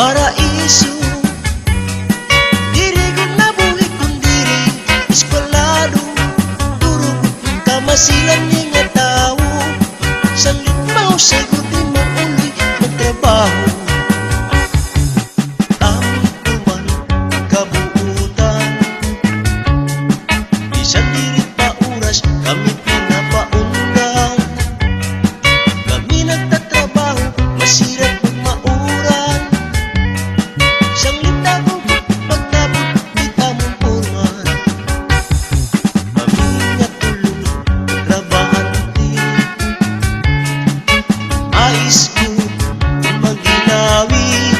paraiso. Diri ko nabuhi kung diri eskwalado, durog kamasilan niya nga tao. Salit mao siguro di mauli magtrabaho. Aming tuman kabuutan, bisan diri pa oras kami pinapaundan. Kami nagtatrabaho, masirap magmauran. Siyang litago, pagtabot, di tamong porman. Kami nga tuloy, trabahante. Ais ko maginawi,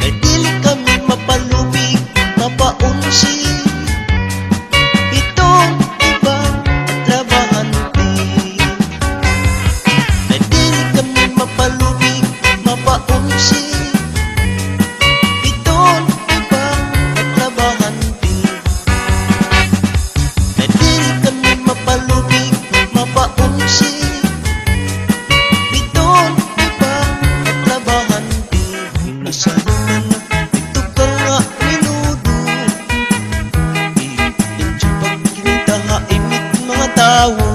kay dili kami mapalubig, mapaunsi. Itong ibang trabahante, kay dili kami mapalubig, mapaunsi. Itong ibang trabahante, kay dili kami mapalubig, mapaunsi. Itong ibang trabahante, nasa'yo na lang ito ka nga minudo. I-enjoy pag kinita ha imit mga tao.